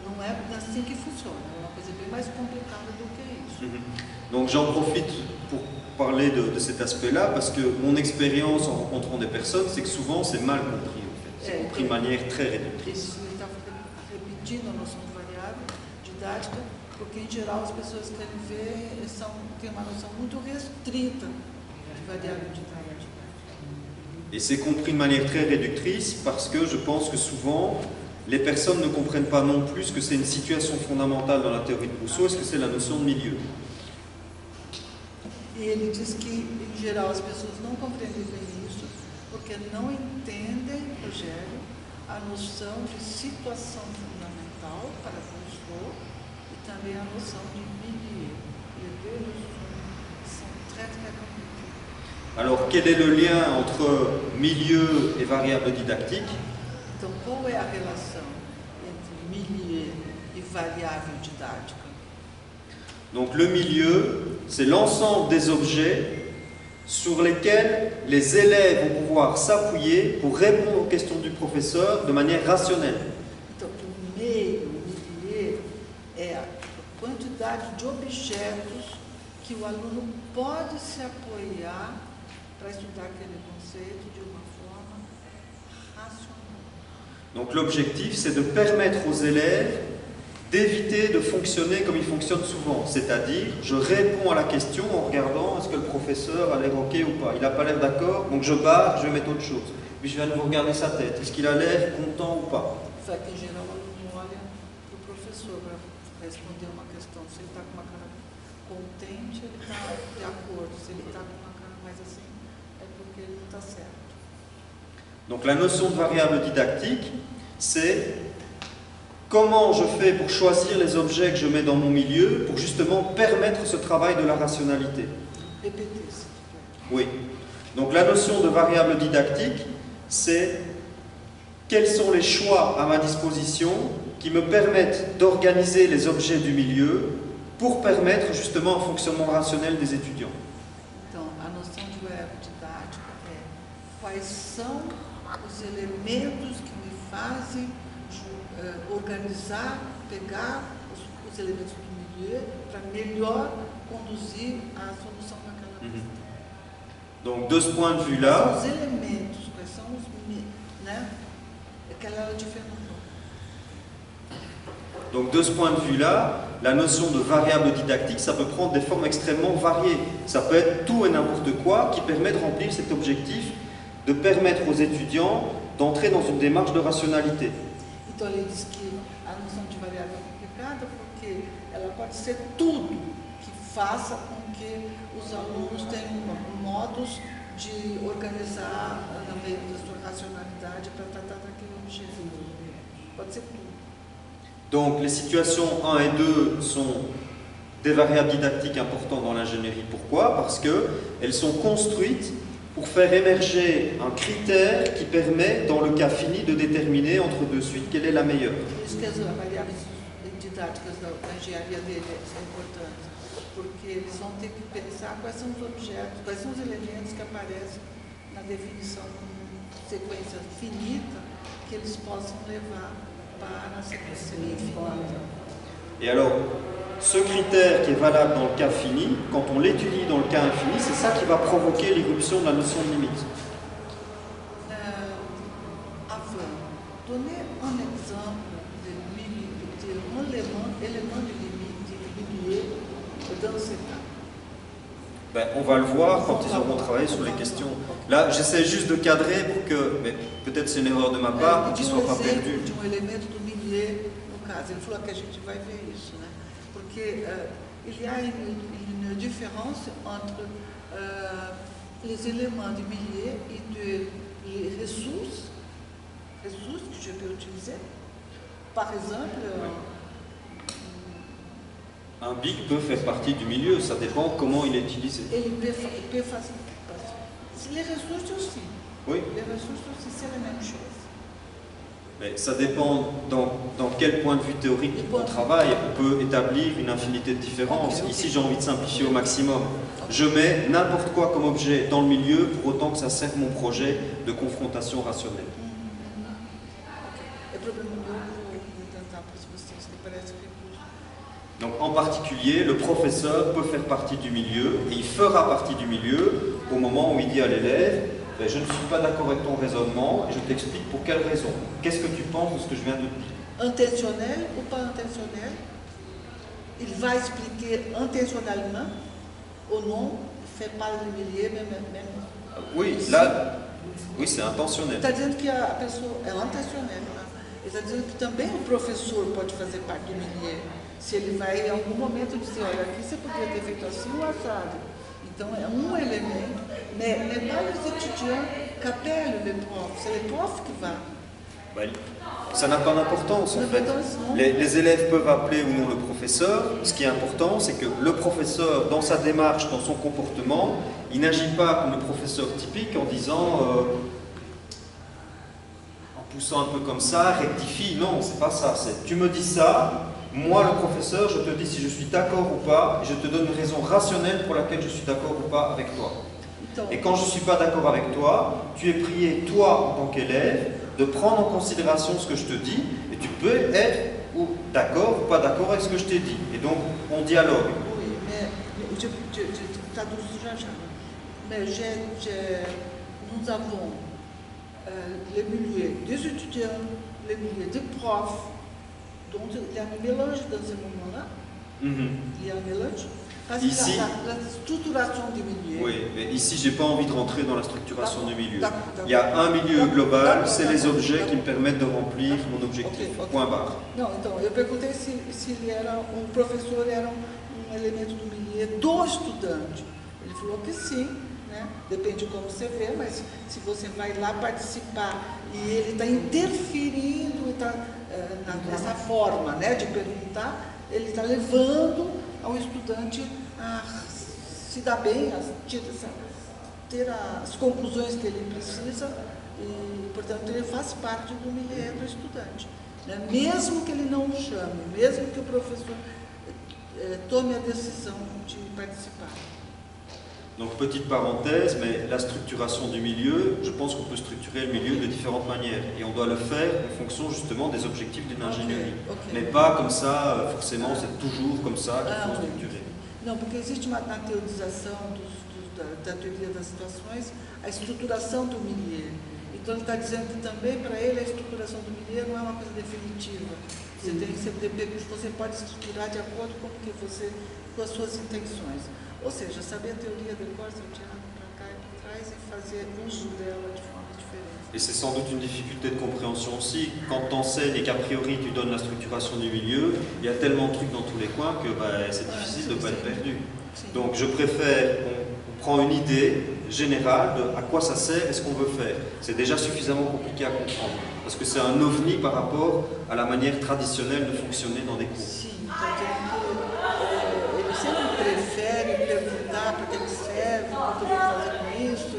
não é assim que funciona, é uma coisa bem mais complicada do que isso. Donc j'en profite pour parler de cet aspect-là parce que mon expérience en rencontrant des personnes, c'est que souvent c'est mal compris en fait. C'est compris de manière très réductrice. Ele está repetindo a noção de variável didática porque em geral as pessoas querem ver, têm uma noção muito restrita de variável didática. Et c'est compris de manière très réductrice parce que je pense que souvent les personnes ne comprennent pas non plus ce que c'est une situation fondamentale dans la théorie de Rousseau, est-ce que c'est la notion de milieu. E ele diz que, em geral, as pessoas não compreendem bem isso porque não entendem, Rogério, a noção de situação fundamental para Rousseau e também a noção de milieu. Les deux sont très, très compliquées. Alors, quel est le lien entre milieu et variable didactique? Então, qual é a relação entre milieu e variável didática? Donc le milieu, c'est l'ensemble des objets sur lesquels les élèves vont pouvoir s'appuyer pour répondre aux questions du professeur de manière rationnelle. Então, o milieu é a quantidade de objetos que o aluno pode se apoiar para estudar aquele conceito de uma forma racional. Donc l'objectif, c'est de permettre aux élèves d'éviter de fonctionner comme ils fonctionnent souvent. C'est-à-dire, je réponds à la question en regardant est-ce que le professeur a l'air OK ou pas. Il n'a pas l'air d'accord, donc je barre, je vais mettre autre chose. Puis je vais à nouveau regarder sa tête. Est-ce qu'il a l'air content ou pas? Fait que, em geral, o aluno olha para o professor para responder uma questão. Se ele está com uma cara contente, ele está de acordo. Se ele está com uma cara mais assim, é porque ele não está certo. Donc la notion de variable didactique, c'est comment je fais pour choisir les objets que je mets dans mon milieu pour justement permettre ce travail de la rationalité. Répétez, s'il vous Oui. plaît. Donc la notion de variable didactique, c'est quels sont les choix à ma disposition qui me permettent d'organiser les objets du milieu pour permettre justement un fonctionnement rationnel des étudiants. Então, a noção de web didática é quais são os elementos que me fazem organizar, pegar os elementos do milieu para melhor conduzir a solução daquela questão. Donc de ce point de vue-là, Quais são os elementos, quais são os, né? Quelle est la différence? Donc de ce point de vue-là, la notion de variable didactique, ça peut prendre des formes extrêmement variées. Ça peut être tout et n'importe quoi qui permet de remplir cet objectif, de permettre aux étudiants d'entrer dans une démarche de rationalité. Então ele diz que a noção de variável é complicada porque ela pode ser tudo que faça com que os alunos tenham modos de organizar no meio da sua racionalidade para tratar daquele objetivo. Pode ser tudo. Donc les situations 1 et 2 sont des variables didactiques importantes dans l'ingénierie. Pourquoi? Parce qu'elles sont construites pour faire émerger un critère qui permet, dans le cas fini, de déterminer entre deux suites quelle est la meilleure. Por isso que as variáveis didáticas da engenharia dele são importantes, porque eles vão ter que pensar quais são os objetos, quais são os elementos que aparecem na definição de sequência finita que eles possam levar para a sequência infinita. Et alors, ce critère qui est valable dans le cas fini, quand on l'étudie dans le cas infini, c'est ça qui va provoquer l'irruption de la notion de limite. Avant, donnez un exemple d'un élément de limite dans cet cas. Ben, on va le voir quand ils auront travaillé sur les questions. Là, j'essaie juste de cadrer pour que, mais peut-être c'est une erreur de ma part, pour qu'ils ne soient pas perdus. De elemento do milieu, no caso, ele falou que a gente vai ver isso, né? Porque il y a une différence entre les éléments du milieu et des ressources que je peux utiliser. Par exemple, un BIC peut faire partie du milieu, ça dépend comment il est utilisé. ele peut facilitar. Les ressources aussi. Oui, Les ressources aussi, c'est la même chose. mais ça dépend dans quel point de vue théorique on travaille. On peut établir une infinité de différences. Ici, j'ai envie de simplifier au maximum. Je mets n'importe quoi comme objet dans le milieu pour autant que ça serve mon projet de confrontation rationnelle. É problema meu, vou tentar para vocês, que parece recurso. Donc en particulier, le professeur peut faire partie du milieu et il fera partie du milieu au moment où il dit à l'élève ben, je ne suis pas d'accord avec ton raisonnement et je t'explique pour quelle raison. Qu'est-ce que tu penses de ce que je viens de te dire? Intentionnel ou pas intentionnel? Il va expliquer intentionnellement ou non, fait pas le milieu, même. Oui, là, oui, c'est intentionnel. Está dizendo que a pessoa é intentionnel. Né? Ele está dizendo que também o professor pode fazer parte do milieu. Se ele vai em algum momento dizer, olha, aqui você poderia ter feito assim ou assado. Então é un élément, mais pas les étudiants qu'appellent les profs, c'est les profs qui vont. Ben, ça n'a pas d'importance en fait. Les élèves peuvent appeler ou non le professeur. Ce qui est important, c'est que le professeur, dans sa démarche, dans son comportement, il n'agit pas comme le professeur typique en disant, en poussant un peu comme ça, rectifie. Non, c'est pas ça. C'est tu me dis ça. Moi, le professeur, je te dis si je suis d'accord ou pas, et je te donne une raison rationnelle pour laquelle je suis d'accord ou pas avec toi. Et quand je ne suis pas d'accord avec toi, tu es prié, toi, en tant qu'élève, de prendre en considération ce que je te dis, et tu peux être d'accord ou pas d'accord avec ce que je t'ai dit. Et donc, on dialogue. Oui, mais je traduis já. Mais nous avons les milieux des étudiants, les milieux des profs. Donc il y a un mélange dans ce moment-là. Il y a un mélange. Parce ici, que la structuration du milieu. Oui, mais ici, je n'ai pas envie de rentrer dans la structuration du milieu. Il y a un milieu global, c'est les objets qui me permettent de remplir mon objectif. Point barre. Não, então, eu perguntei se ele era professor era elemento do milieu do estudante. Ele falou que sim. Né? Depende de como você vê, mas se você vai lá participar e ele está interferindo nessa forma, né, de perguntar, ele está levando ao estudante a se dar bem, a ter as conclusões que ele precisa e, portanto, ele faz parte do milieu do estudante. Né? Mesmo que ele não o chame, mesmo que o professor tome a decisão de participar. Donc petite parenthèse, mais la structuration du milieu, je pense qu'on peut structurer le milieu de différentes manières. Et on doit le faire en fonction justement des objectifs d'une ingénierie. Mais pas comme ça, forcément, c'est toujours comme ça qu'il faut structurer. Não, porque existe na teorização da teoria das situações a estruturação do milieu. Então ele está dizendo que também para ele a estruturação do milieu não é uma coisa definitiva. Você tem que você pode estruturar de acordo com o que você, com as suas intenções. Ou seja, saber a théorie de cor, se tirar para cá e para trás e fazer uso dela de forma différente. Et c'est sans doute une difficulté de compréhension aussi. Quand tu enseignes et qu'a priori tu donnes la structuration du milieu, il y a tellement de trucs dans tous les coins que c'est difficile de ne pas être perdu. Donc je préfère, on prend une idée générale de à quoi ça sert et ce qu'on veut faire. C'est déjà suffisamment compliqué à comprendre. Parce que c'est un ovni par rapport à la manière traditionnelle de fonctionner dans des cours. Sim, ele sempre prefere perguntar para que ele serve, o que eu vou fazer com isso,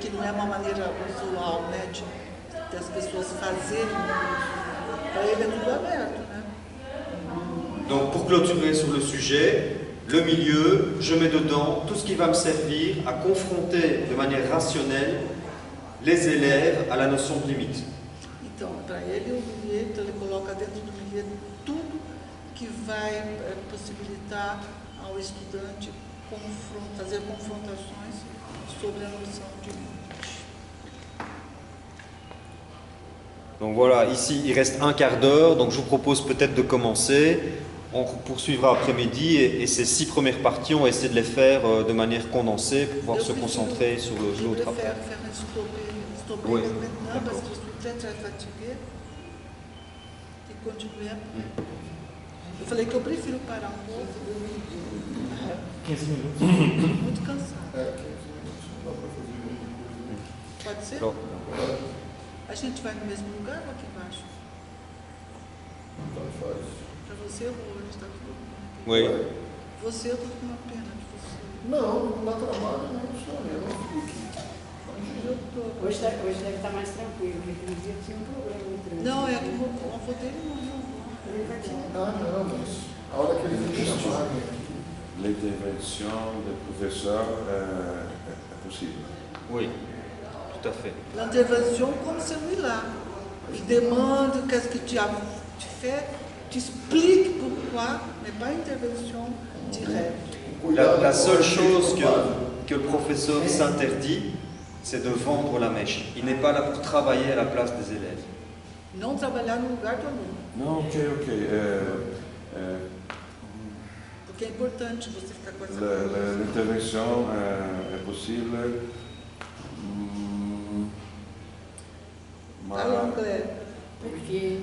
que não é uma maneira usual, né, de as pessoas fazerem isso. Para ele é tudo aberto, né? Donc pour clôturer sur le sujet, le milieu, je mets dedans tout ce qui va me servir à confronter de manière rationnelle les élèves à la notion de limite. Então, para ele, o milieu, então ele coloca dentro do milieu tudo que vai possibilitar ao estudante fazer confrontações sobre a noção de limite. Donc voilà, ici il reste un quart d'heure, donc je vous propose peut-être de commencer. On poursuivra après-midi et ces 6 premières parties, on va essayer de les faire de manière condensée pour pouvoir se concentrer sur l'autre après. Oui. Parce que je suis très très fatiguée e continuer. Eu falei que eu prefiro parar um pouco. 15 minutos. Muito cansada. 15 minutos não dá para fazer. Pode ser? Não. A gente vai no mesmo lugar ou aqui embaixo? Então faz. Para você eu vou, a gente está tudo bem. Oui. Você eu estou com uma pena de você. Não, não dá trabalho, não, só eu não fique. Hoje deve estar mais tranquilo, porque aquele dia tinha um problema no trânsito. Não, é que o avô dele morreu. Ah, não, mas a hora que ele me chamar. L'intervention du professeur est possible. Oui, tout à fait. L'intervention comme celui-là, qui demande qu'est-ce que tu as fait, tu expliques pourquoi, mais pas intervention directe. La seule chose que le professeur s'interdit, c'est de vendre la mèche. Il n'est pas là pour travailler à la place des élèves. Não trabalhar no lugar do aluno. Non, ok. Porque é importante você ficar com essa L'intervention est possible. Fala inglês. Porque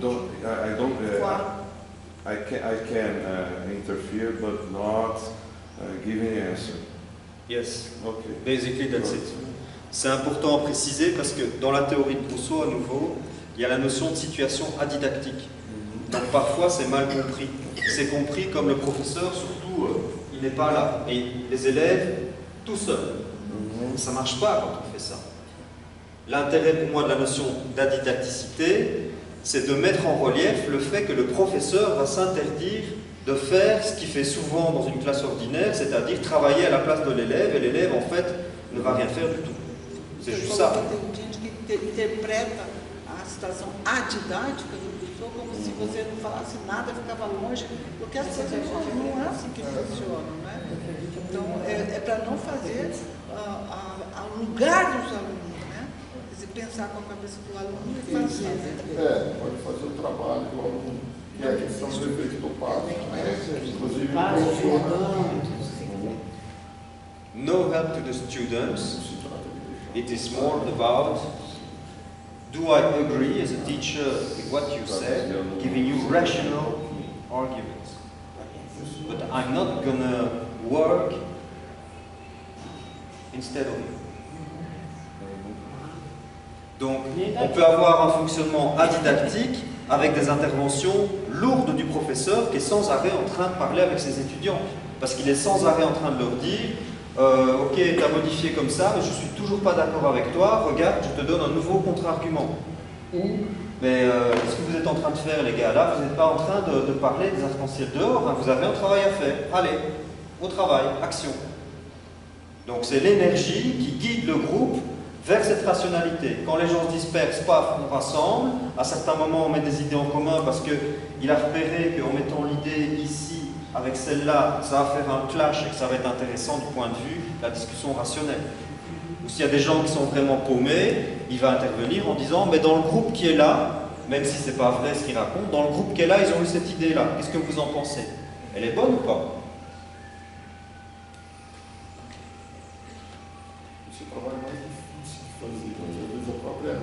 I can interfere, but not giving an answer. Yes, Okay. basically that's it. C'est important à préciser parce que dans la théorie de Rousseau, à nouveau, il y a la notion de situation adidactique. Donc parfois c'est mal compris. C'est compris comme le professeur, surtout, il n'est pas là. Et les élèves, tout seuls. Ça ne marche pas quand on fait ça. L'intérêt pour moi de la notion d'adidacticité, c'est de mettre en relief le fait que le professeur va s'interdire de faire ce qu'il fait souvent dans une classe ordinaire, c'est-à-dire travailler à la place de l'élève, et l'élève en fait ne va rien faire du tout. C'est juste ça. Tem gente que interpreta a situação adidática do professor como se você não falasse nada, ficava longe, porque as coisas não é assim que funcionam, né? Então, é para não fazer ao lugar dos alunos, né? Quer dizer, pensar com a cabeça do aluno e fazer. Pode fazer o trabalho do aluno. E a questão do efeito do passo, né? Inclusive, No help to the students. It is more about, do I agree as a teacher with what you said, giving you rational arguments. But I'm not going to work instead of you. Donc, on peut avoir un fonctionnement adidactique avec des interventions lourdes du professeur qui est sans arrêt en train de parler avec ses étudiants. Parce qu'il est sans arrêt en train de leur dire ok, tu as modifié comme ça, mais je ne suis toujours pas d'accord avec toi, regarde, je te donne un nouveau contre-argument. Ou mais ce que vous êtes en train de faire, les gars, là, vous n'êtes pas en train de parler des arcs-en-ciel dehors, hein, vous avez un travail à faire. Allez, au travail, action. Donc c'est l'énergie qui guide le groupe vers cette rationalité. Quand les gens se dispersent, paf, on rassemble. À certains moments, on met des idées en commun parce qu'il a repéré qu'en mettant l'idée ici avec celle-là, ça va faire un clash et que ça va être intéressant du point de vue de la discussion rationnelle. Ou s'il y a des gens qui sont vraiment paumés, il va intervenir en disant, mais dans le groupe qui est là, même si c'est pas vrai ce qu'il raconte, dans le groupe qui est là, ils ont eu cette idée-là. Qu'est-ce que vous en pensez? Elle est bonne ou pas? Esse trabalho mais difícil de fazer, às vezes a própria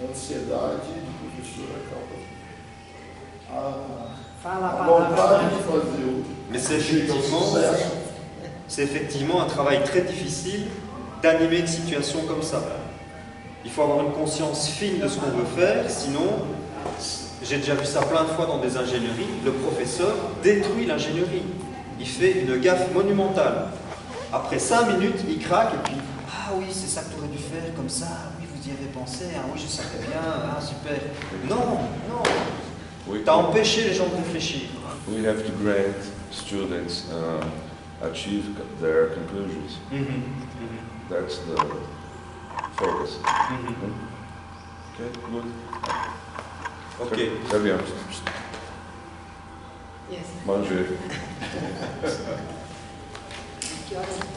ansiedade do professor acaba a vontade de fazer o. Mais c'est effectivement un travail très difficile d'animer une situation comme ça. Il faut avoir une conscience fine de ce qu'on veut faire, sinon, j'ai déjà vu ça plein de fois dans des ingénieries, le professeur détruit l'ingénierie. Il fait une gaffe monumentale. Après 5 minutes, il craque et puis « Ah oui, c'est ça que tu aurais dû faire, comme ça, oui, vous y avez pensé, ah oui, je savais bien, ah super. » Non, non, tu as empêché les gens de réfléchir. We have to grant students achieve their conclusions. That's the focus. Okay, good. Ok. Très bien. Yes. Manger. Que horas?